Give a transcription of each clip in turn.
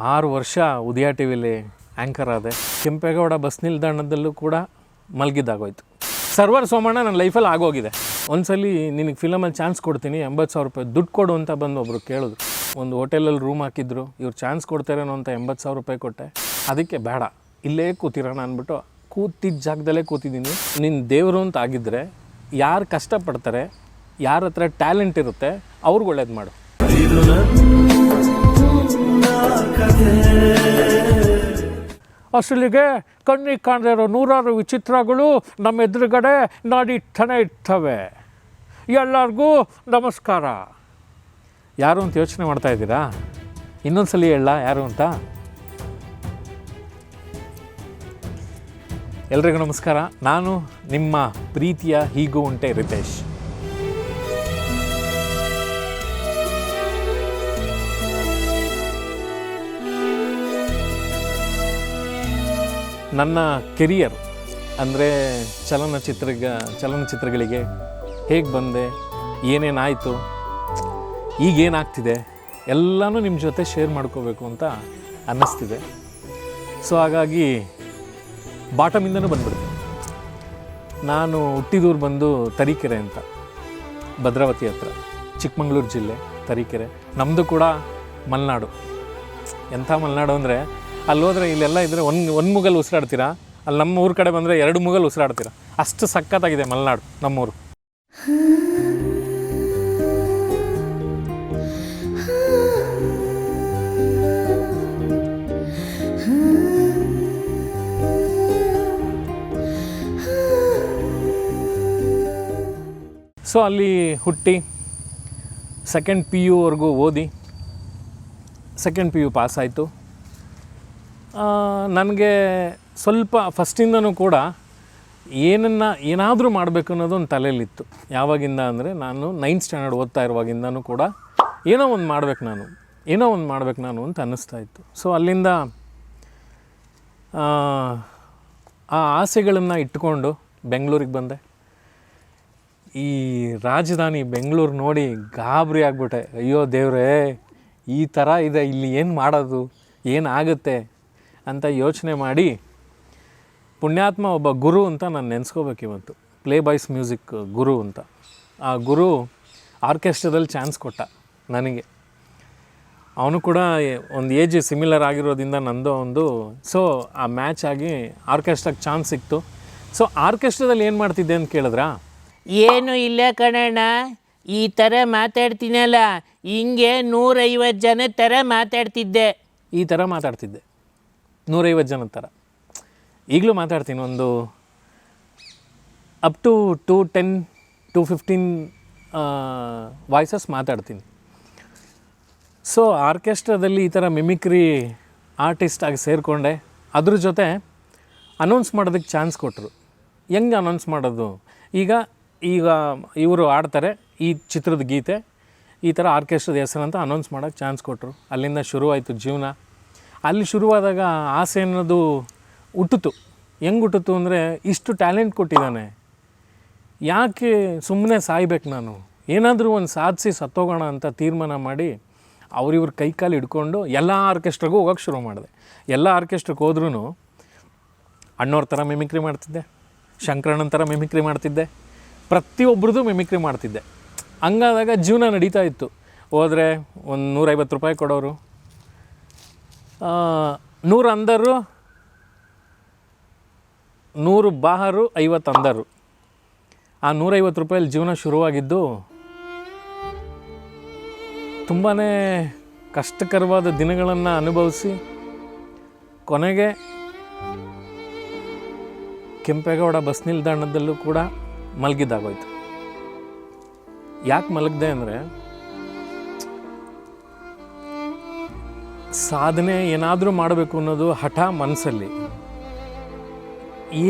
6 ವರ್ಷ ಉದಯ ಟಿ ವಿಲಿ ಆ್ಯಂಕರ್ ಆದೆ. ಕೆಂಪೇಗೌಡ ಬಸ್ ನಿಲ್ದಾಣದಲ್ಲೂ ಕೂಡ ಮಲಗಿದ್ದಾಗೋಯ್ತು. ಸರ್ವರ್ ಸೋಮಣ್ಣ ನನ್ನ ಲೈಫಲ್ಲಿ ಆಗೋಗಿದೆ. ಒಂದ್ಸಲಿ ನಿನಗೆ ಫಿಲಮಲ್ಲಿ ಚಾನ್ಸ್ ಕೊಡ್ತೀನಿ, 80,000 ರೂಪಾಯಿ ದುಡ್ಡು ಕೊಡು ಅಂತ ಬಂದು ಒಬ್ಬರು ಕೇಳಿದ್ರು. ಒಂದು ಹೋಟೆಲಲ್ಲಿ ರೂಮ್ ಹಾಕಿದ್ರು, ಇವ್ರು ಚಾನ್ಸ್ ಕೊಡ್ತಾರೇನೋ ಅಂತ 80,000 ರೂಪಾಯಿ ಕೊಟ್ಟೆ. ಅದಕ್ಕೆ ಬೇಡ, ಇಲ್ಲೇ ಕೂತಿರೋಣ ಅಂದ್ಬಿಟ್ಟು ಕೂತಿದ್ದ ಜಾಗದಲ್ಲೇ ಕೂತಿದ್ದೀನಿ. ನಿನ್ನ ದೇವರು ಅಂತ ಆಗಿದ್ದರೆ ಯಾರು ಕಷ್ಟಪಡ್ತಾರೆ, ಯಾರ ಹತ್ರ ಟ್ಯಾಲೆಂಟ್ ಇರುತ್ತೆ ಅವ್ರಿಗೆ ಒಳ್ಳೇದು ಮಾಡು. ಅಸಲಿಗೆ ಕಣ್ಣಿಗೆ ಕಾಣದೇ ಇರೋ 100 ವಿಚಿತ್ರಗಳು ನಮ್ಮ ಎದುರುಗಡೆ ನಾಡಿಟ್ಟನೇ ಇರ್ತವೆ. ಎಲ್ಲರಿಗೂ ನಮಸ್ಕಾರ. ಯಾರು ಅಂತ ಯೋಚನೆ ಮಾಡ್ತಾ ಇದ್ದೀರಾ? ಇನ್ನೊಂದ್ಸಲಿ ಹೇಳ ಯಾರು ಅಂತ. ಎಲ್ರಿಗೂ ನಮಸ್ಕಾರ. ನಾನು ನಿಮ್ಮ ಪ್ರೀತಿಯ ಹೀಗೂ ಉಂಟೆ ರಿತೇಶ್. ನನ್ನ ಕೆರಿಯರ್ ಅಂದರೆ ಚಲನಚಿತ್ರಗಳಿಗೆ ಹೇಗೆ ಬಂದೆ, ಏನೇನಾಯಿತು, ಈಗೇನಾಗ್ತಿದೆ ಎಲ್ಲನೂ ನಿಮ್ಮ ಜೊತೆ ಶೇರ್ ಮಾಡ್ಕೋಬೇಕು ಅಂತ ಅನ್ನಿಸ್ತಿದೆ. ಸೊ ಹಾಗಾಗಿ ಬಾಟಮಿಂದನೂ ಬಂದ್ಬಿಡ್ತೀನಿ. ನಾನು ಹುಟ್ಟಿದೂರು ಬಂದು ತರೀಕೆರೆ ಅಂತ, ಭದ್ರಾವತಿ ಹತ್ರ, ಚಿಕ್ಕಮಗಳೂರು ಜಿಲ್ಲೆ ತರೀಕೆರೆ. ನಮ್ಮದು ಕೂಡ ಮಲೆನಾಡು. ಎಂಥ ಮಲೆನಾಡು ಅಂದರೆ ಅಲ್ಲಿ ಹೋದರೆ ಇಲ್ಲೆಲ್ಲ ಇದ್ದರೆ ಒಂದು ಮುಗಲ್ ಉಸಿರಾಡ್ತೀರಾ, ಅಲ್ಲಿ ನಮ್ಮ ಊರ ಕಡೆ ಬಂದರೆ 2 ಮುಗಲ್ ಉಸಿರಾಡ್ತೀರಾ. ಅಷ್ಟು ಸಖತ್ತಾಗಿದೆ ಮಲೆನಾಡು ನಮ್ಮೂರು. ಸೊ ಅಲ್ಲಿ ಹುಟ್ಟಿ ಸೆಕೆಂಡ್ PUವರೆಗೂ ಓದಿ ಸೆಕೆಂಡ್ PU ಪಾಸಾಯಿತು. ನನಗೆ ಸ್ವಲ್ಪ ಫಸ್ಟಿಂದನೂ ಕೂಡ ಏನಾದರೂ ಮಾಡಬೇಕು ಅನ್ನೋದು ಒಂದು ತಲೆಯಲ್ಲಿತ್ತು. ಯಾವಾಗಿಂದ ಅಂದರೆ ನಾನು 9th ಸ್ಟ್ಯಾಂಡರ್ಡ್ ಓದ್ತಾ ಇರುವಾಗಿಂದನೂ ಕೂಡ ಏನೋ ಒಂದು ಮಾಡಬೇಕು ನಾನು ಅಂತ ಅನ್ನಿಸ್ತಾ ಇತ್ತು. ಸೊ ಅಲ್ಲಿಂದ ಆ ಆಸೆಗಳನ್ನು ಇಟ್ಕೊಂಡು ಬೆಂಗಳೂರಿಗೆ ಬಂದೆ. ಈ ರಾಜಧಾನಿ ಬೆಂಗಳೂರು ನೋಡಿ ಗಾಬರಿ ಆಗಿಬಿಟ್ಟೆ. ಅಯ್ಯೋ ದೇವ್ರೇ, ಈ ಥರ ಇದೆ, ಇಲ್ಲಿ ಏನು ಮಾಡೋದು, ಏನಾಗುತ್ತೆ ಅಂತ ಯೋಚನೆ ಮಾಡಿ ಪುಣ್ಯಾತ್ಮ ಒಬ್ಬ ಗುರು ಅಂತ ನಾನು ನೆನೆಸ್ಕೋಬೇಕು ಇವತ್ತು. ಪ್ಲೇ ಬಾಯ್ಸ್ ಮ್ಯೂಸಿಕ್ ಗುರು ಅಂತ. ಆ ಗುರು ಆರ್ಕೆಸ್ಟ್ರಾದಲ್ಲಿ ಚಾನ್ಸ್ ಕೊಟ್ಟ ನನಗೆ. ಅವನು ಕೂಡ ಒಂದು ಏಜ್ ಸಿಮಿಲರ್ ಆಗಿರೋದ್ರಿಂದ ನಂದು ಒಂದು. ಸೊ ಆ ಮ್ಯಾಚ್ ಆಗಿ ಆರ್ಕೆಸ್ಟ್ರಾಗೆ ಚಾನ್ಸ್ ಸಿಕ್ತು. ಸೊ ಆರ್ಕೆಸ್ಟ್ರಾದಲ್ಲಿ ಏನು ಮಾಡ್ತಿದ್ದೆ ಅಂತ ಕೇಳಿದ್ರಾ? ಏನು ಇಲ್ಲ ಕಣಣ್ಣ, ಈ ಥರ ಮಾತಾಡ್ತೀನಲ್ಲ, ಹಿಂಗೆ 150 ಜನ ಥರ ಮಾತಾಡ್ತಿದ್ದೆ. ಈ ಥರ ಮಾತಾಡ್ತಿದ್ದೆ, 150 ಜನದ ಥರ. ಈಗಲೂ ಮಾತಾಡ್ತೀನಿ. ಒಂದು ಅಪ್ ಟು 210-215 ವಾಯ್ಸಸ್ ಮಾತಾಡ್ತೀನಿ. ಸೊ ಆರ್ಕೆಸ್ಟ್ರಾದಲ್ಲಿ ಈ ಥರ ಮಿಮಿಕ್ರಿ ಆರ್ಟಿಸ್ಟ್ ಆಗಿ ಸೇರಿಕೊಂಡೆ. ಅದ್ರ ಜೊತೆ ಅನೌನ್ಸ್ ಮಾಡೋದಕ್ಕೆ ಚಾನ್ಸ್ ಕೊಟ್ಟರು. ಹೆಂಗೆ ಅನೌನ್ಸ್ ಮಾಡೋದು? ಈಗ ಇವರು ಆಡ್ತಾರೆ ಈ ಚಿತ್ರದ ಗೀತೆ, ಈ ಥರ ಆರ್ಕೆಸ್ಟ್ರದ ಹೆಸರು ಅಂತ ಅನೌನ್ಸ್ ಮಾಡೋಕ್ಕೆ ಚಾನ್ಸ್ ಕೊಟ್ಟರು. ಅಲ್ಲಿಂದ ಶುರುವಾಯಿತು ಜೀವನ. ಅಲ್ಲಿ ಶುರುವಾದಾಗ ಆಸೆ ಅನ್ನೋದು ಹುಟ್ಟಿತು. ಹೆಂಗೆ ಹುಟ್ಟಿತು ಅಂದರೆ, ಇಷ್ಟು ಟ್ಯಾಲೆಂಟ್ ಕೊಟ್ಟಿದ್ದಾನೆ, ಯಾಕೆ ಸುಮ್ಮನೆ ಸಾಯ್ಬೇಕು, ನಾನು ಏನಾದರೂ ಒಂದು ಸಾಧಿಸಿ ಸತ್ತೋಗೋಣ ಅಂತ ತೀರ್ಮಾನ ಮಾಡಿ ಅವ್ರಿವ್ರ ಕೈಕಾಲು ಹಿಡ್ಕೊಂಡು ಎಲ್ಲ ಆರ್ಕೆಸ್ಟ್ರಾಗೂ ಹೋಗೋಕ್ಕೆ ಶುರು ಮಾಡಿದೆ. ಎಲ್ಲ ಆರ್ಕೆಸ್ಟ್ರಾಕ್ಕೆ ಹೋದ್ರೂ ಅಣ್ಣವ್ರ ಥರ ಮಿಮಿಕ್ರಿ ಮಾಡ್ತಿದ್ದೆ, ಶಂಕರಣ್ಣನ ಥರ ಮಿಮಿಕ್ರಿ ಮಾಡ್ತಿದ್ದೆ, ಪ್ರತಿಯೊಬ್ಬರದ್ದು ಮಿಮಿಕ್ರಿ ಮಾಡ್ತಿದ್ದೆ. ಹಂಗಾದಾಗ ಜೀವನ ನಡೀತಾ ಇತ್ತು. ಹೋದರೆ ಒಂದು 150 ರೂಪಾಯಿ ಕೊಡೋರು, 100 ಅಂದರು, 100 ಬಾಹರು, 50 ಅಂದರು. ಆ 150 ರೂಪಾಯಲ್ಲಿ ಜೀವನ ಶುರುವಾಗಿದ್ದು ತುಂಬಾ ಕಷ್ಟಕರವಾದ ದಿನಗಳನ್ನು ಅನುಭವಿಸಿ ಕೊನೆಗೆ ಕೆಂಪೇಗೌಡ ಬಸ್ ನಿಲ್ದಾಣದಲ್ಲೂ ಕೂಡ ಮಲಗಿದ್ದಾಗೋಯ್ತು. ಯಾಕೆ ಮಲಗಿದೆ ಅಂದರೆ, ಸಾಧನೆ ಏನಾದರೂ ಮಾಡಬೇಕು ಅನ್ನೋದು ಹಠ ಮನಸ್ಸಲ್ಲಿ.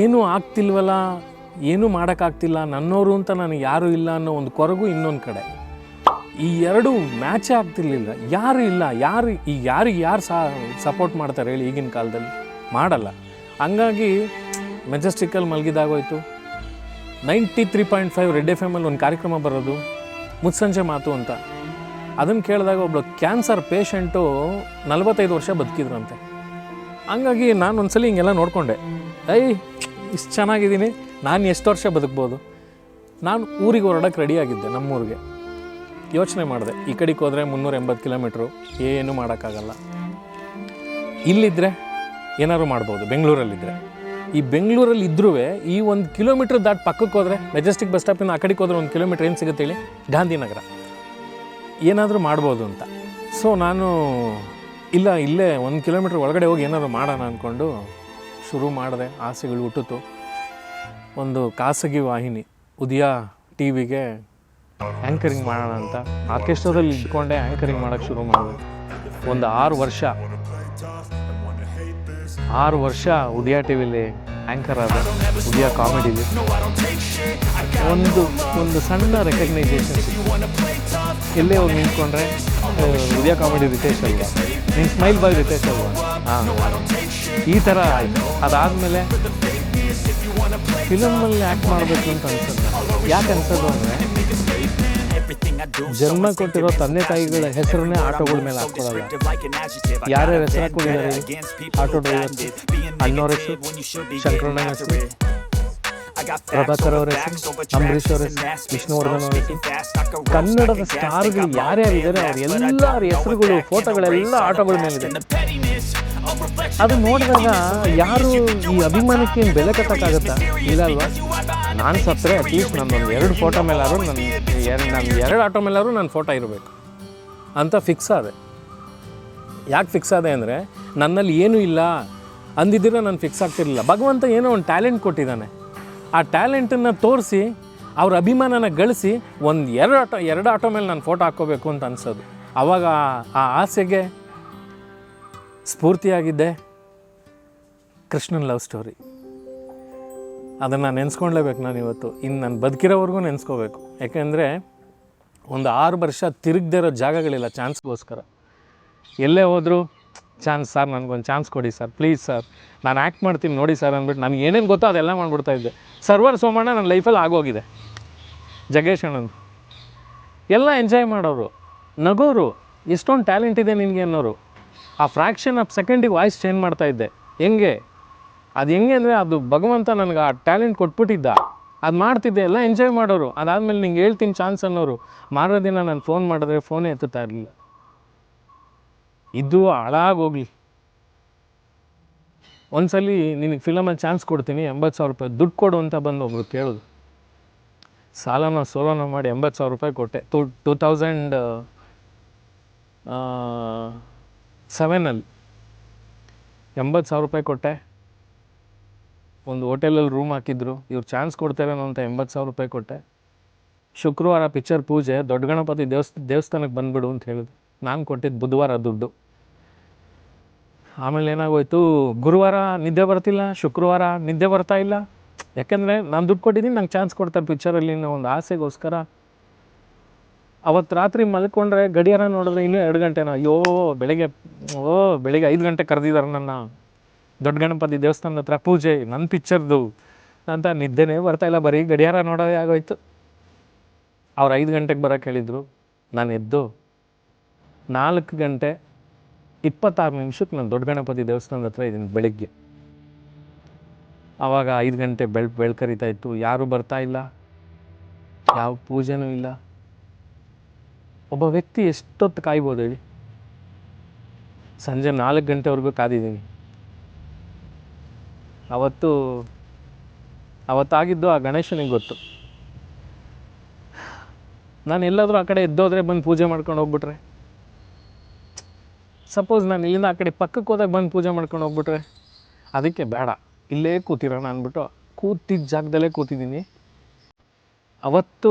ಏನೂ ಆಗ್ತಿಲ್ವಲ್ಲ, ಏನೂ ಮಾಡೋಕ್ಕಾಗ್ತಿಲ್ಲ, ನನ್ನವರು ಅಂತ ನನಗೆ ಯಾರೂ ಇಲ್ಲ ಅನ್ನೋ ಒಂದು ಕೊರಗು ಇನ್ನೊಂದು ಕಡೆ. ಈ ಎರಡು ಮ್ಯಾಚೇ ಆಗ್ತಿರ್ಲಿಲ್ಲ. ಯಾರು ಇಲ್ಲ, ಯಾರು ಸಪೋರ್ಟ್ ಮಾಡ್ತಾರೆ ಹೇಳಿ? ಈಗಿನ ಕಾಲದಲ್ಲಿ ಮಾಡಲ್ಲ. ಹಂಗಾಗಿ ಮೆಜೆಸ್ಟಿಕಲ್ಲಿ ಮಲಗಿದಾಗೋಯ್ತು. 93.5 ರೆಡ್ FM ಅಲ್ಲಿ ಒಂದು ಕಾರ್ಯಕ್ರಮ ಬರೋದು, ಮುಸ್ಸಂಜೆ ಮಾತು ಅಂತ. ಅದನ್ನು ಕೇಳಿದಾಗ ಒಬ್ಬಳು ಕ್ಯಾನ್ಸರ್ ಪೇಷಂಟು 45 ವರ್ಷ ಬದುಕಿದ್ರಂತೆ. ಹಂಗಾಗಿ ನಾನು ಒಂದ್ಸಲಿ ಹಿಂಗೆಲ್ಲ ನೋಡಿಕೊಂಡೆ, ಇಷ್ಟು ಚೆನ್ನಾಗಿದ್ದೀನಿ, ನಾನು ಎಷ್ಟು ವರ್ಷ ಬದುಕ್ಬೋದು. ನಾನು ಊರಿಗೆ ಹೊರಡೋಕ್ಕೆ ರೆಡಿಯಾಗಿದ್ದೆ, ನಮ್ಮೂರಿಗೆ. ಯೋಚನೆ ಮಾಡಿದೆ, ಈ ಕಡೆಗೆ ಹೋದರೆ 380 ಕಿಲೋಮೀಟ್ರು, ಏನೂ ಮಾಡೋಕ್ಕಾಗಲ್ಲ. ಇಲ್ಲಿದ್ದರೆ ಏನಾದ್ರು ಮಾಡ್ಬೋದು, ಬೆಂಗಳೂರಲ್ಲಿದ್ದರೆ. ಈ ಬೆಂಗಳೂರಲ್ಲಿ ಇದ್ರೂ ಈ 1 ಕಿಲೋಮೀಟ್ರ್ ದಾಟಿ ಪಕ್ಕಕ್ಕೆ ಹೋದರೆ, ಮೆಜೆಸ್ಟಿಕ್ ಬಸ್ ಸ್ಟಾಪಿಂದ ಆ ಕಡೆಗೆ ಹೋದರೆ 1 ಕಿಲೋಮೀಟ್ರ್ ಏನು ಸಿಗುತ್ತೆ ಹೇಳಿ, ಗಾಂಧಿನಗರ. ಏನಾದರೂ ಮಾಡ್ಬೋದು ಅಂತ. ಸೊ ನಾನು ಇಲ್ಲ, ಇಲ್ಲೇ 1 ಕಿಲೋಮೀಟ್ರ್ ಒಳಗಡೆ ಹೋಗಿ ಏನಾದರೂ ಮಾಡೋಣ ಅಂದ್ಕೊಂಡು ಶುರು ಮಾಡಿದೆ. ಆಸೆಗಳು ಹುಟ್ಟಿತು. ಒಂದು ಖಾಸಗಿ ವಾಹಿನಿ ಉದಯ ಟಿವಿಗೆ ಆ್ಯಂಕರಿಂಗ್ ಮಾಡೋಣ ಅಂತ ಆರ್ಕೆಸ್ಟ್ರಾದಲ್ಲಿ ಇಟ್ಕೊಂಡೆ ಆ್ಯಂಕರಿಂಗ್ ಮಾಡೋಕ್ಕೆ ಶುರು ಮಾಡಿದೆ. ಒಂದು 6 ವರ್ಷ ಉದಯ ಟಿವಿಲಿ ಆ್ಯಂಕರ್ ಆದ, ಉದಯ ಕಾಮಿಡಿಲಿ. ಒಂದು ಸಣ್ಣ ರೆಕಗ್ನೈಸೇಷನ್ ಎಲ್ಲೇ ಹೋಗಿ ನಿಂತ್ಕೊಂಡ್ರೆ ಉದಯ ಕಾಮಿಡಿ ರಿತೇಶ್ ಅಲ್ವಾ, ನೀನು ಸ್ಮೈಲ್ ಬಾಯ್ ರಿತೇಶ್ ಅಲ್ವಾ, ಈ ಥರ ಆಯಿತು. ಅದಾದಮೇಲೆ ಫಿಲಮಲ್ಲಿ ಆ್ಯಕ್ಟ್ ಮಾಡಬೇಕು ಅಂತ ಅನ್ಸೋದು. ಯಾಕೆ ಅನ್ಸೋದು ಅಂದರೆ, ಜನ್ಮ ಕೊಟ್ಟಿರೋ ತಂದೆ ತಾಯಿಗಳ ಹೆಸರನ್ನೇ ಆಟೋಗಳ ಮೇಲೆ ಹಾಕ್ಕೊಳ್ಳಲ್ಲ. ಯಾರ್ಯಾರ ಹೆಸರು ಹಾಕೊಂಡಿದ್ದಾರೆ, ಆಟೋ ಡ್ರೈವರ್, ಅಣ್ಣವ್ರ ಹೆಸರು, ಶಂಕರಣ್ಣನ ಹೆಸರು, ಪ್ರಭಾಕರ್ ಅವ್ರ ಹೆಸರು, ಅಂಬರೀಷ್ ಅವ್ರ ಹೆಸರು, ವಿಷ್ಣುವರ್ಧನ್ ಅವ್ರ ಹೆಸರು, ಕನ್ನಡದ ಸ್ಟಾರ್ಗಳು ಯಾರ್ಯಾರಿದ್ದಾರೆ ಅವ್ರ ಎಲ್ಲರ ಹೆಸರುಗಳು, ಫೋಟೋಗಳೆಲ್ಲ ಆಟೋಗಳ ಮೇಲಿದೆ. ಅದು ನೋಡಿದಾಗ ಯಾರು ಈ ಅಭಿಮಾನಕ್ಕೆ ಏನು ಬೆಲೆ ಕಟ್ಟೋಕ್ಕಾಗತ್ತಾ? ಇಲ್ಲ ಅಲ್ವಾ? ನಾನು ಸತ್ತರೆ ಅಟ್ಲೀಸ್ಟ್ ನನ್ನೊಂದು 2 ಫೋಟೋ ಮೇಲಾದ್ರು, ನನ್ನ 2 ಆಟೋ ಮೇಲಾದ್ರು ನನ್ನ ಫೋಟೋ ಇರಬೇಕು ಅಂತ ಫಿಕ್ಸ್ ಆದೆ. ಯಾಕೆ ಫಿಕ್ಸ್ ಆದೆ ಅಂದರೆ, ನನ್ನಲ್ಲಿ ಏನೂ ಇಲ್ಲ ಅಂದಿದ್ದರೆ ನಾನು ಫಿಕ್ಸ್ ಆಗ್ತಿರಲಿಲ್ಲ. ಭಗವಂತ ಏನೋ ಒಂದು ಟ್ಯಾಲೆಂಟ್ ಕೊಟ್ಟಿದ್ದಾನೆ. ಆ ಟ್ಯಾಲೆಂಟನ್ನು ತೋರಿಸಿ ಅವ್ರ ಅಭಿಮಾನನ ಗಳಿಸಿ 2 ಆಟೋ ಮೇಲೆ ನಾನು ಫೋಟೋ ಹಾಕ್ಕೋಬೇಕು ಅಂತ ಅನಿಸೋದು. ಆವಾಗ ಆ ಆಸೆಗೆ ಸ್ಫೂರ್ತಿಯಾಗಿದ್ದೆ ಕೃಷ್ಣನ್ ಲವ್ ಸ್ಟೋರಿ. ಅದನ್ನು ನೆನೆಸ್ಕೊಳ್ಲೇಬೇಕು ನಾನು ಇವತ್ತು. ಇನ್ನು ನಾನು ಬದುಕಿರೋವರೆಗೂ ನೆನೆಸ್ಕೋಬೇಕು. ಯಾಕೆಂದರೆ ಒಂದು 6 ವರ್ಷ ತಿರುಗದೇ ಇರೋ ಜಾಗಗಳಿಲ್ಲ ಚಾನ್ಸ್ಗೋಸ್ಕರ. ಎಲ್ಲೇ ಹೋದರೂ ಚಾನ್ಸ್ ಸರ್, ನನಗೊಂದು ಚಾನ್ಸ್ ಕೊಡಿ ಸರ್, ಪ್ಲೀಸ್ ಸರ್, ನಾನು ಆ್ಯಕ್ಟ್ ಮಾಡ್ತೀನಿ ನೋಡಿ ಸರ್ ಅಂದ್ಬಿಟ್ಟು ನನಗೆ ಏನೇನು ಗೊತ್ತೋ ಅದೆಲ್ಲ ಮಾಡಿಬಿಡ್ತಾಯಿದ್ದೆ. ಸರ್ವರ್ ಸೋಮಣ್ಣ ನನ್ನ ಲೈಫಲ್ಲಿ ಆಗೋಗಿದೆ. ಜಗ್ಗೇಶ್ ಅಣ್ಣಂದು ಎಲ್ಲ ಎಂಜಾಯ್ ಮಾಡೋರು, ನಗೋರು, ಎಷ್ಟೊಂದು ಟ್ಯಾಲೆಂಟ್ ಇದೆ ನಿನಗೆ ಅನ್ನೋರು. ಆ ಫ್ರ್ಯಾಕ್ಷನ್ ಆಫ್ ಸೆಕೆಂಡಿಗೆ ವಾಯ್ಸ್ ಚೇಂಜ್ ಮಾಡ್ತಾಯಿದ್ದೆ. ಹೆಂಗೆ ಅಂದರೆ ಅದು ಭಗವಂತ ನನಗೆ ಆ ಟ್ಯಾಲೆಂಟ್ ಕೊಟ್ಬಿಟ್ಟಿದ್ದ. ಅದು ಮಾಡ್ತಿದ್ದೆ, ಎಲ್ಲ ಎಂಜಾಯ್ ಮಾಡೋರು. ಅದಾದಮೇಲೆ ನಿಂಗೆ ಹೇಳ್ತೀನಿ ಚಾನ್ಸ್ ಅನ್ನೋರು. ಮಾರೋ ದಿನ ನಾನು ಫೋನ್ ಮಾಡಿದ್ರೆ ಫೋನೇ ಎತ್ತುತ್ತಾ ಇರಲಿಲ್ಲ. ಇದು ಹಾಳಾಗೋಗ್ಲಿ. ಒಂದ್ಸಲಿ ನಿನಗೆ ಫಿಲಮಲ್ಲಿ ಚಾನ್ಸ್ ಕೊಡ್ತೀನಿ, 80,000 ರೂಪಾಯಿ ದುಡ್ಡು ಕೊಡು ಅಂತ ಬಂದು ಒಬ್ರು ಕೇಳೋದು. ಸಾಲನ ಸೋಲನ ಮಾಡಿ 80,000 ರೂಪಾಯಿ ಕೊಟ್ಟೆ. 2007 80,000 ರೂಪಾಯಿ ಕೊಟ್ಟೆ. ಒಂದು ಹೋಟೆಲಲ್ಲಿ ರೂಮ್ ಹಾಕಿದ್ರು, ಇವ್ರು ಚಾನ್ಸ್ ಕೊಡ್ತಾರೇನೋ ಅಂತ 80,000 ರೂಪಾಯಿ ಕೊಟ್ಟೆ. ಶುಕ್ರವಾರ ಪಿಕ್ಚರ್ ಪೂಜೆ, ದೊಡ್ಡ ಗಣಪತಿ ದೇವಸ್ಥಾನಕ್ಕೆ ಬಂದುಬಿಡು ಅಂತ ಹೇಳಿದ್ರು. ನಾನು ಕೊಟ್ಟಿದ್ದು ಬುಧವಾರ ದುಡ್ಡು. ಆಮೇಲೆ ಏನಾಗೋಯ್ತು, ಗುರುವಾರ ನಿದ್ದೆ ಬರ್ತಿಲ್ಲ, ಶುಕ್ರವಾರ ನಿದ್ದೆ ಬರ್ತಾ ಇಲ್ಲ. ಯಾಕೆಂದರೆ ನಾನು ದುಡ್ಡು ಕೊಟ್ಟಿದ್ದೀನಿ, ನಂಗೆ ಚಾನ್ಸ್ ಕೊಡ್ತಾರೆ ಪಿಕ್ಚರಲ್ಲಿ ಅನ್ನೋ ಒಂದು ಆಸೆಗೋಸ್ಕರ. ಅವತ್ತು ರಾತ್ರಿ ಮಲ್ಕೊಂಡ್ರೆ ಗಡಿಯಾರ ನೋಡಿದ್ರೆ ಇನ್ನೂ 2 ಗಂಟೆನ. ಬೆಳಗ್ಗೆ 5 ಗಂಟೆ ಕರೆದಿದ್ದಾರೆ ನನ್ನ ದೊಡ್ಡ ಗಣಪತಿ ದೇವಸ್ಥಾನದ ಹತ್ರ ಪೂಜೆ, ನನ್ನ ಪಿಕ್ಚರ್ದು ಅಂತ. ನಿದ್ದೆನೇ ಬರ್ತಾಯಿಲ್ಲ, ಬರೀ ಗಡಿಯಾರ ನೋಡೋದೇ ಆಗೋಯ್ತು. ಅವ್ರು 5 ಗಂಟೆಗೆ ಬರೋಕ್ಕೆ ಹೇಳಿದರು. ನಾನು ಎದ್ದು 4 ಗಂಟೆ 26 ನಿಮಿಷಕ್ಕೆ ನಾನು ದೊಡ್ಡ ಗಣಪತಿ ದೇವಸ್ಥಾನದ ಹತ್ರ ಇದ್ದೀನಿ ಬೆಳಗ್ಗೆ. ಆವಾಗ 5 ಗಂಟೆ ಬೆಳ್ಕರಿತಾ ಇತ್ತು. ಯಾರೂ ಬರ್ತಾಯಿಲ್ಲ, ಯಾವ ಪೂಜೆನೂ ಇಲ್ಲ. ಒಬ್ಬ ವ್ಯಕ್ತಿ ಎಷ್ಟೊತ್ತು ಕಾಯ್ಬೋದು ಹೇಳಿ? ಸಂಜೆ 4 ಗಂಟೆವರೆಗೂ ಕಾದಿದ್ದೀನಿ. ಅವತ್ತಾಗಿದ್ದು ಆ ಗಣೇಶನಿಗೆ ಗೊತ್ತು. ನಾನು ಎಲ್ಲಾದರೂ ಆ ಕಡೆ ಎದ್ದೋದ್ರೆ ಬಂದು ಪೂಜೆ ಮಾಡ್ಕೊಂಡು ಹೋಗ್ಬಿಟ್ರೆ, ಸಪೋಸ್ ನಾನು ಇಲ್ಲಿಂದ ಆ ಕಡೆ ಪಕ್ಕಕ್ಕೆ ಹೋದಾಗ ಬಂದು ಪೂಜೆ ಮಾಡ್ಕೊಂಡು ಹೋಗ್ಬಿಟ್ರೆ, ಅದಕ್ಕೆ ಬೇಡ, ಇಲ್ಲೇ ಕೂತಿರೋಣ ಅಂದ್ಬಿಟ್ಟು ಕೂತಿದ್ದ ಜಾಗದಲ್ಲೇ ಕೂತಿದ್ದೀನಿ. ಅವತ್ತು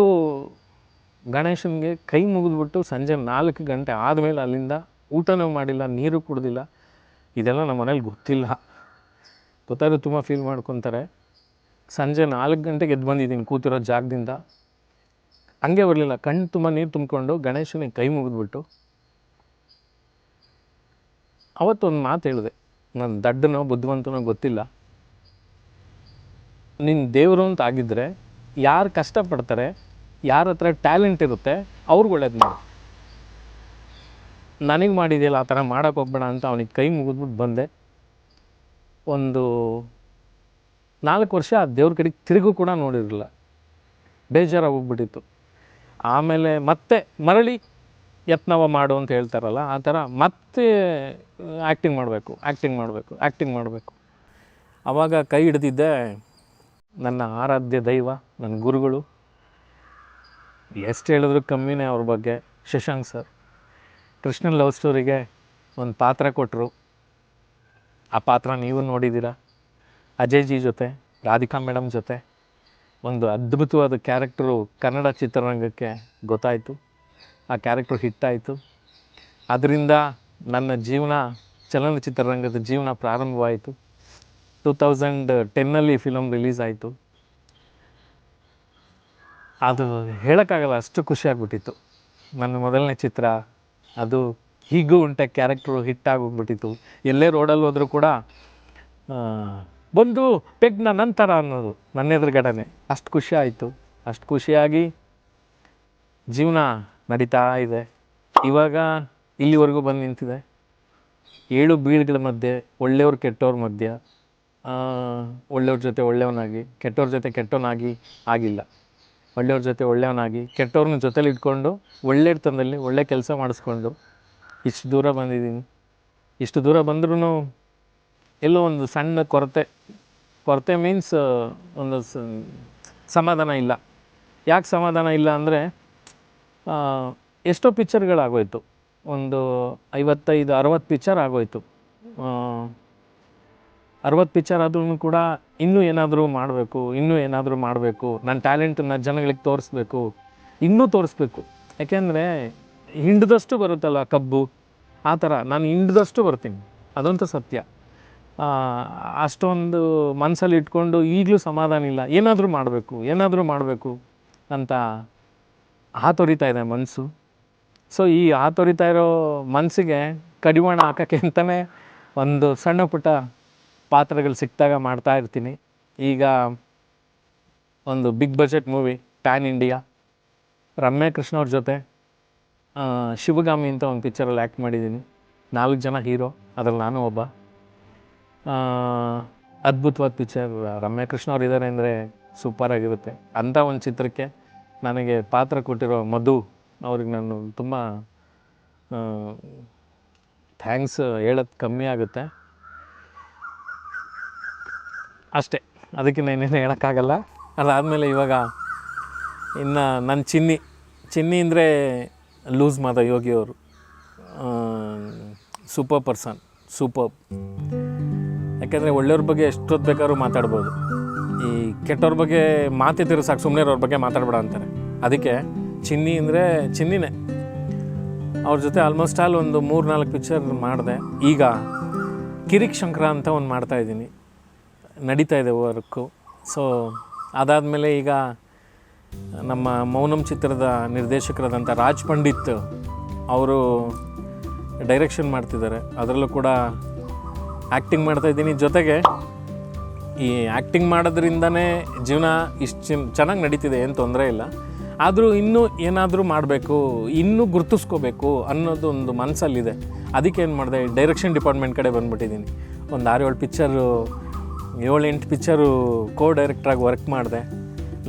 ಗಣೇಶನಿಗೆ ಕೈ ಮುಗಿದ್ಬಿಟ್ಟು ಸಂಜೆ 4 ಗಂಟೆ ಆದಮೇಲೆ ಅಲ್ಲಿಂದ ಊಟನೂ ಮಾಡಿಲ್ಲ, ನೀರು ಕುಡ್ದಿಲ್ಲ. ಇದೆಲ್ಲ ನಮ್ಮ ಮನೇಲಿ ಗೊತ್ತಿಲ್ಲ. ಗೊತ್ತಾದರೂ ತುಂಬ ಫೀಲ್ ಮಾಡ್ಕೊತಾರೆ. ಸಂಜೆ 4 ಗಂಟೆಗೆ ಎದ್ದು ಬಂದಿದ್ದೀನಿ ಕೂತಿರೋ ಜಾಗದಿಂದ. ಹಂಗೆ ಬರಲಿಲ್ಲ, ಕಣ್ಣು ತುಂಬ ನೀರು ತುಂಬಿಕೊಂಡು ಗಣೇಶನಿಗೆ ಕೈ ಮುಗಿದ್ಬಿಟ್ಟು ಅವತ್ತೊಂದು ಮಾತು ಹೇಳಿದೆ. ನಾನು ದಡ್ಡನೋ ಬುದ್ಧಿವಂತನೋ ಗೊತ್ತಿಲ್ಲ, ನಿನ್ನ ದೇವರು ಅಂತ ಆಗಿದ್ದರೆ ಯಾರು ಕಷ್ಟಪಡ್ತಾರೆ, ಯಾರ ಹತ್ರ ಟ್ಯಾಲೆಂಟ್ ಇರುತ್ತೆ ಅವ್ರಿಗೆ ಒಳ್ಳೇದು ಮಾಡು. ನನಗೆ ಮಾಡಿದೆಯಲ್ಲ ಆ ಥರ ಮಾಡೋಕ್ಕೆ ಹೋಗ್ಬೇಡ ಅಂತ ಅವನಿಗೆ ಕೈ ಮುಗಿದ್ಬಿಟ್ಟು ಬಂದೆ. ಒಂದು 4 ವರ್ಷ ಆ ದೇವ್ರ ಕಡೆಗೆ ತಿರುಗು ಕೂಡ ನೋಡಿರಲಿಲ್ಲ, ಬೇಜಾರಾಗೋಗ್ಬಿಟ್ಟಿತ್ತು. ಆಮೇಲೆ ಮತ್ತೆ ಮರಳಿ ಯತ್ನವ ಮಾಡು ಅಂತ ಹೇಳ್ತಾರಲ್ಲ, ಆ ಥರ ಮತ್ತೆ ಆ್ಯಕ್ಟಿಂಗ್ ಮಾಡಬೇಕು. ಆವಾಗ ಕೈ ಹಿಡ್ದಿದ್ದೆ ನನ್ನ ಆರಾಧ್ಯ ದೈವ, ನನ್ನ ಗುರುಗಳು. ಎಷ್ಟು ಹೇಳಿದ್ರು ಕಮ್ಮಿನೇ ಅವ್ರ ಬಗ್ಗೆ. ಶಶಾಂಕ್ ಸರ್ ಕೃಷ್ಣನ್ ಲವ್ ಸ್ಟೋರಿಗೆ ಒಂದು ಪಾತ್ರ ಕೊಟ್ಟರು. ಆ ಪಾತ್ರ ನೀವು ನೋಡಿದ್ದೀರ. ಅಜಯ್ ಜಿ ಜೊತೆ, ರಾಧಿಕಾ ಮೇಡಮ್ ಜೊತೆ ಒಂದು ಅದ್ಭುತವಾದ ಕ್ಯಾರೆಕ್ಟರು ಕನ್ನಡ ಚಿತ್ರರಂಗಕ್ಕೆ ಗೊತ್ತಾಯಿತು. ಆ ಕ್ಯಾರೆಕ್ಟ್ರು ಹಿಟ್ಟಾಯಿತು. ಅದರಿಂದ ನನ್ನ ಜೀವನ, ಚಲನಚಿತ್ರರಂಗದ ಜೀವನ ಪ್ರಾರಂಭವಾಯಿತು. 2010 ಫಿಲಮ್ ರಿಲೀಸ್ ಆಯಿತು. ಅದು ಹೇಳೋಕ್ಕಾಗಲ್ಲ, ಅಷ್ಟು ಖುಷಿಯಾಗ್ಬಿಟ್ಟಿತ್ತು. ನನ್ನ ಮೊದಲನೇ ಚಿತ್ರ ಅದು. ಹೀಗೂ ಉಂಟೆ ಕ್ಯಾರೆಕ್ಟ್ರು ಹಿಟ್ಟಾಗೋಗ್ಬಿಟ್ಟಿತ್ತು. ಎಲ್ಲೇ ರೋಡಲ್ಲಿ ಹೋದರೂ ಕೂಡ ಬಂದು ಪೆಗ್ನ ನಂತರ ಅನ್ನೋದು ನನ್ನ ಎದುರುಗಡೆನೆ. ಅಷ್ಟು ಖುಷಿ ಆಯಿತು. ಅಷ್ಟು ಖುಷಿಯಾಗಿ ಜೀವನ ನಡೀತಾ ಇದೆ. ಇವಾಗ ಇಲ್ಲಿವರೆಗೂ ಬಂದು ನಿಂತಿದೆ. 7 ಬೀಳುಗಳ ಮಧ್ಯೆ, ಒಳ್ಳೆಯವ್ರು ಕೆಟ್ಟವ್ರ ಮಧ್ಯೆ, ಒಳ್ಳೆಯವ್ರ ಜೊತೆ ಒಳ್ಳೆಯವನಾಗಿ, ಕೆಟ್ಟವ್ರ ಜೊತೆ ಕೆಟ್ಟವನಾಗಿ ಆಗಿಲ್ಲ. ಒಳ್ಳೆಯವ್ರ ಜೊತೆ ಒಳ್ಳೆಯವನಾಗಿ, ಕೆಟ್ಟವ್ರನ್ನ ಜೊತೇಲಿ ಇಟ್ಕೊಂಡು, ಒಳ್ಳೆತನದಲ್ಲಿ ಒಳ್ಳೆ ಕೆಲಸ ಮಾಡಿಸ್ಕೊಂಡು ಇಷ್ಟು ದೂರ ಬಂದಿದ್ದೀನಿ. ಇಷ್ಟು ದೂರ ಬಂದ್ರೂ ಎಲ್ಲೋ ಒಂದು ಸಣ್ಣ ಕೊರತೆ ಮೀನ್ಸ್ ಒಂದು ಸಮಾಧಾನ ಇಲ್ಲ. ಯಾಕೆ ಸಮಾಧಾನ ಇಲ್ಲ ಅಂದರೆ, ಎಷ್ಟೋ ಪಿಕ್ಚರ್ಗಳಾಗೋಯ್ತು. ಒಂದು 55-60 ಪಿಕ್ಚರ್ ಆಗೋಯ್ತು. 60 ಪಿಕ್ಚರ್ ಆದ್ರೂ ಕೂಡ ಇನ್ನೂ ಏನಾದರೂ ಮಾಡಬೇಕು, ನನ್ನ ಟ್ಯಾಲೆಂಟನ್ನು ಜನಗಳಿಗೆ ಇನ್ನೂ ತೋರಿಸ್ಬೇಕು. ಯಾಕೆಂದರೆ ಹಿಂಡಿದಷ್ಟು ಬರುತ್ತಲ್ಲ ಕಬ್ಬು, ಆ ಥರ ನಾನು ಹಿಂಡಿದಷ್ಟು ಬರ್ತೀನಿ, ಅದಂತೂ ಸತ್ಯ. ಅಷ್ಟೊಂದು ಮನಸ್ಸಲ್ಲಿ ಇಟ್ಕೊಂಡು ಈಗಲೂ ಸಮಾಧಾನ ಇಲ್ಲ. ಏನಾದರೂ ಮಾಡಬೇಕು ಅಂತ ಹಾತೊರಿತಾ ಇದೆ ಮನಸ್ಸು. ಸೊ ಈ ಹಾತೊರಿತಾ ಇರೋ ಮನಸ್ಸಿಗೆ ಕಡಿವಾಣ ಹಾಕೋಕ್ಕೆ ಅಂತಲೇ ಒಂದು ಸಣ್ಣ ಪುಟ್ಟ ಪಾತ್ರಗಳು ಸಿಕ್ಕಿದಾಗ ಮಾಡ್ತಾ ಇರ್ತೀನಿ. ಈಗ ಒಂದು big budget movie, pan India, Ramya Krishna ಅವ್ರ ಜೊತೆ ಶಿವಗಾಮಿ ಅಂತ ಒಂದು ಪಿಕ್ಚರಲ್ಲಿ ಆ್ಯಕ್ಟ್ ಮಾಡಿದ್ದೀನಿ. 4 ಜನ ಹೀರೋ, ಅದರಲ್ಲಿ ನಾನು ಒಬ್ಬ. ಅದ್ಭುತವಾದ ಪಿಕ್ಚರ್. ರಮ್ಯಾ ಕೃಷ್ಣ ಅವ್ರು ಇದ್ದಾರೆ ಅಂದರೆ ಸೂಪರಾಗಿರುತ್ತೆ. ಅಂಥ ಒಂದು ಚಿತ್ರಕ್ಕೆ ನನಗೆ ಪಾತ್ರ ಕೊಟ್ಟಿರೋ ಮಧು ಅವ್ರಿಗೆ ನಾನು ತುಂಬ ಥ್ಯಾಂಕ್ಸ್ ಹೇಳೋದು ಕಮ್ಮಿ ಆಗುತ್ತೆ ಅಷ್ಟೇ. ಅದಕ್ಕಿಂತ ಇನ್ನೇನು ಹೇಳೋಕ್ಕಾಗಲ್ಲ. ಅದಾದಮೇಲೆ ಇವಾಗ ಇನ್ನು ನನ್ನ ಚಿನ್ನಿ ಅಂದರೆ ಲೂಸ್ ಮಾದ ಯೋಗಿಯವರು. Super person, super. ಯಾಕೆಂದರೆ ಒಳ್ಳೆಯವ್ರ ಬಗ್ಗೆ ಎಷ್ಟೊತ್ತು ಬೇಕಾದ್ರೂ ಮಾತಾಡ್ಬೋದು. ಈ ಕೆಟ್ಟವ್ರ ಬಗ್ಗೆ ಮಾತಿದ್ರೆ ಸಾಕು, ಸುಮ್ಮನೆ ಅವ್ರ ಬಗ್ಗೆ ಮಾತಾಡಬೇಡ ಅಂತಾರೆ. ಅದಕ್ಕೆ ಚಿನ್ನಿ ಅಂದರೆ ಚಿನ್ನಿನೇ. ಅವ್ರ ಜೊತೆ ಆಲ್ಮೋಸ್ಟ್ ಆಲ್ ಒಂದು 3-4 ಪಿಕ್ಚರ್ ಮಾಡಿದೆ. ಈಗ ಕಿರಿಕ್ ಶಂಕರ ಅಂತ ಒಂದು ಮಾಡ್ತಾಯಿದ್ದೀನಿ, ನಡೀತಾ ಇದೆ ವರ್ಕು. ಸೊ ಅದಾದಮೇಲೆ ಈಗ ನಮ್ಮ ಮೌನಂ ಚಿತ್ರದ ನಿರ್ದೇಶಕರಾದಂಥ ರಾಜ್ ಪಂಡಿತ್ ಅವರು ಡೈರೆಕ್ಷನ್ ಮಾಡ್ತಿದ್ದಾರೆ. ಅದರಲ್ಲೂ ಕೂಡ ಆ್ಯಕ್ಟಿಂಗ್ ಮಾಡ್ತಾಯಿದ್ದೀನಿ. ಜೊತೆಗೆ ಈ ಆ್ಯಕ್ಟಿಂಗ್ ಮಾಡೋದ್ರಿಂದನೇ ಜೀವನ ಇಷ್ಟು ಚೆನ್ನಾಗಿ ನಡೀತಿದೆ, ಏನು ತೊಂದರೆ ಇಲ್ಲ. ಆದರೂ ಇನ್ನೂ ಏನಾದರೂ ಮಾಡಬೇಕು, ಇನ್ನೂ ಗುರುತಿಸ್ಕೋಬೇಕು ಅನ್ನೋದು ಒಂದು ಮನಸ್ಸಲ್ಲಿದೆ. ಅದಕ್ಕೆ ಏನು ಮಾಡಿದೆ, ಡೈರೆಕ್ಷನ್ ಡಿಪಾರ್ಟ್ಮೆಂಟ್ ಕಡೆ ಬಂದುಬಿಟ್ಟಿದ್ದೀನಿ. ಒಂದು 6-7 ಪಿಕ್ಚರು, 7-8 ಪಿಕ್ಚರು ಡೈರೆಕ್ಟ್ರಾಗಿ ವರ್ಕ್ ಮಾಡಿದೆ.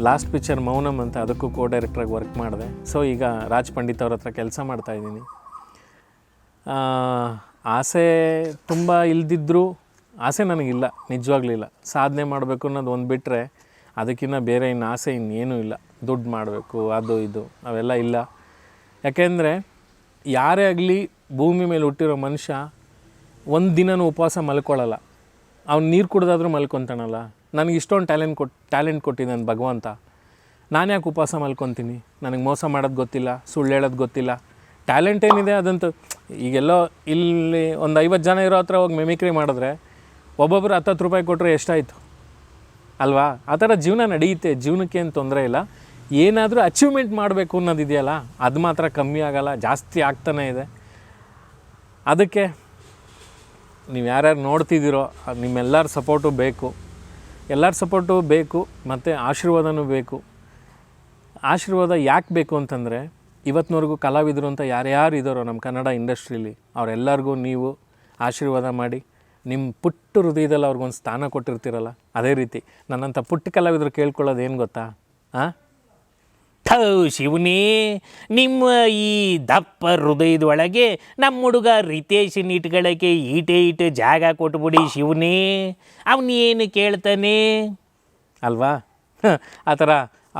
ಲಾಸ್ಟ್ ಪಿಕ್ಚರ್ ಮೌನಂ ಅಂತ, ಅದಕ್ಕೂ ಡೈರೆಕ್ಟ್ರಾಗಿ ವರ್ಕ್ ಮಾಡಿದೆ. ಸೊ ಈಗ ರಾಜ್ ಪಂಡಿತ್ ಅವ್ರ ಹತ್ರ ಕೆಲಸ ಮಾಡ್ತಾಯಿದ್ದೀನಿ. ಆಸೆ ತುಂಬ ಇಲ್ದಿದ್ದರೂ, ಆಸೆ ನನಗಿಲ್ಲ, ನಿಜವಾಗ್ಲಿಲ್ಲ. ಸಾಧನೆ ಮಾಡಬೇಕು ಅನ್ನೋದು ಒಂದು ಬಿಟ್ಟರೆ ಅದಕ್ಕಿಂತ ಬೇರೆ ಇನ್ನು ಆಸೆ ಇನ್ನೇನೂ ಇಲ್ಲ. ದುಡ್ಡು ಮಾಡಬೇಕು, ಅದು ಇದು ಅವೆಲ್ಲ ಇಲ್ಲ. ಯಾಕೆಂದರೆ ಯಾರೇ ಆಗಲಿ ಭೂಮಿ ಮೇಲೆ ಹುಟ್ಟಿರೋ ಮನುಷ್ಯ ಒಂದು ದಿನವೂ ಉಪವಾಸ ಮಲ್ಕೊಳ್ಳಲ್ಲ. ಅವ್ನು ನೀರು ಕುಡ್ದಾದ್ರೂ ಮಲ್ಕೊತಾನಲ್ಲ. ನನಗೆ ಇಷ್ಟೊಂದು ಟ್ಯಾಲೆಂಟ್ ಕೊಟ್ಟಿದ್ದಾನೆ ಭಗವಂತ. ನಾನು ಯಾಕೆ ಉಪವಾಸ ಮಲ್ಕೊತೀನಿ? ನನಗೆ ಮೋಸ ಮಾಡೋದು ಗೊತ್ತಿಲ್ಲ, ಸುಳ್ಳು ಹೇಳೋದು ಗೊತ್ತಿಲ್ಲ. ಟ್ಯಾಲೆಂಟ್ ಏನಿದೆ ಅದಂತೂ ಈಗೆಲ್ಲೋ ಇಲ್ಲಿ ಒಂದು 50 ಜನ ಇರೋ ಹತ್ರ ಹೋಗಿ ಮಿಮಿಕ್ರಿ ಮಾಡಿದ್ರೆ ಒಬ್ಬೊಬ್ಬರು 10 ರೂಪಾಯಿ ಕೊಟ್ಟರೆ ಎಷ್ಟಾಯಿತು ಅಲ್ವಾ? ಆ ಥರ ಜೀವನ ನಡೆಯುತ್ತೆ. ಜೀವನಕ್ಕೆ ಏನು ತೊಂದರೆ ಇಲ್ಲ. ಏನಾದರೂ ಅಚೀವ್ಮೆಂಟ್ ಮಾಡಬೇಕು ಅನ್ನೋದಿದೆಯಲ್ಲ, ಅದು ಮಾತ್ರ ಕಮ್ಮಿ ಆಗೋಲ್ಲ, ಜಾಸ್ತಿ ಆಗ್ತಾನೇ ಇದೆ. ಅದಕ್ಕೆ ನೀವು ಯಾರ್ಯಾರು ನೋಡ್ತಿದ್ದೀರೋ ನಿಮ್ಮೆಲ್ಲರ ಸಪೋರ್ಟು ಬೇಕು, ಮತ್ತು ಆಶೀರ್ವಾದನೂ ಬೇಕು. ಆಶೀರ್ವಾದ ಯಾಕೆ ಬೇಕು ಅಂತಂದರೆ, ಇವತ್ತಿನವರೆಗೂ ಕಲಾವಿದರು ಅಂತ ಯಾರ್ಯಾರು ಇದ್ದಾರೋ ನಮ್ಮ ಕನ್ನಡ ಇಂಡಸ್ಟ್ರೀಲಿ ಅವರೆಲ್ಲರಿಗೂ ನೀವು ಆಶೀರ್ವಾದ ಮಾಡಿ ನಿಮ್ಮ ಪುಟ್ಟ ಹೃದಯದಲ್ಲಿ ಅವ್ರಿಗೊಂದು ಸ್ಥಾನ ಕೊಟ್ಟಿರ್ತೀರಲ್ಲ, ಅದೇ ರೀತಿ ನನ್ನಂಥ ಪುಟ್ಟ ಕಲಾವಿದರು ಕೇಳ್ಕೊಳ್ಳೋದು ಏನು ಗೊತ್ತಾ? ಹಾಂ, ಶಿವನೇ, ನಿಮ್ಮ ಈ ದಪ್ಪ ಹೃದಯದೊಳಗೆ ನಮ್ಮ ಹುಡುಗ ರಿತೇಶನ್ ಇಟ್ಕೊಳ್ಳೋಕ್ಕೆ ಈಟೆ ಜಾಗ ಕೊಟ್ಬಿಡಿ ಶಿವನೇ. ಅವನೇನು ಕೇಳ್ತಾನೆ ಅಲ್ವಾ? ಆ ಥರ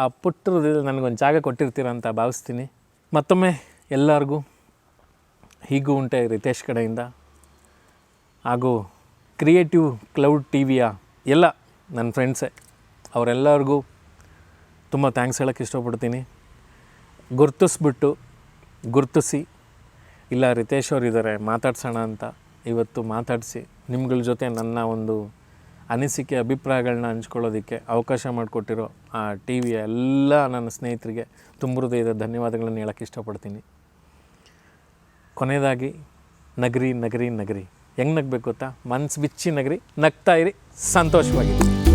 ಆ ಪುಟ್ಟ ಹೃದಯದಲ್ಲಿ ನನಗೊಂದು ಜಾಗ ಕೊಟ್ಟಿರ್ತೀರ ಅಂತ ಭಾವಿಸ್ತೀನಿ. ಮತ್ತೊಮ್ಮೆ ಎಲ್ಲರಿಗೂ ಹೀಗೂ ಉಂಟೆ ರಿತೇಶ್ ಕಡೆಯಿಂದ ಹಾಗೂ ಕ್ರಿಯೇಟಿವ್ ಕ್ಲೌಡ್ ಟಿವಿಯ ಎಲ್ಲ ನನ್ನ ಫ್ರೆಂಡ್ಸೇ, ಅವರೆಲ್ಲರಿಗೂ ತುಂಬ ಥ್ಯಾಂಕ್ಸ್ ಹೇಳೋಕ್ಕೆ ಇಷ್ಟಪಡ್ತೀನಿ. ಗುರ್ತಿಸಿ ಇಲ್ಲ ರಿತೇಶ್ ಅವ್ರು ಇದ್ದಾರೆ ಮಾತಾಡ್ಸೋಣ ಅಂತ ಇವತ್ತು ಮಾತಾಡಿಸಿ ನಿಮ್ಗಳ ಜೊತೆ ನನ್ನ ಒಂದು ಅನಿಸಿಕೆ ಅಭಿಪ್ರಾಯಗಳನ್ನ ಹಂಚ್ಕೊಳ್ಳೋದಕ್ಕೆ ಅವಕಾಶ ಮಾಡಿಕೊಟ್ಟಿರೋ ಆ ಟಿ ವಿಯ ಎಲ್ಲ ನನ್ನ ಸ್ನೇಹಿತರಿಗೆ ತುಂಬ ಹೃದಯದ ಧನ್ಯವಾದಗಳನ್ನು ಹೇಳೋಕ್ಕೆ ಇಷ್ಟಪಡ್ತೀನಿ. ಕೊನೆಯದಾಗಿ ನಗರಿ ನಗರಿ ನಗರಿ ಹೆಂಗೆ ನಗಬೇಕು ಗೊತ್ತಾ? ಮನಸ್ಸು ಬಿಚ್ಚಿ ನಗರಿ, ನಗ್ತಾ ಇರಿ, ಸಂತೋಷವಾಗಿರಿ.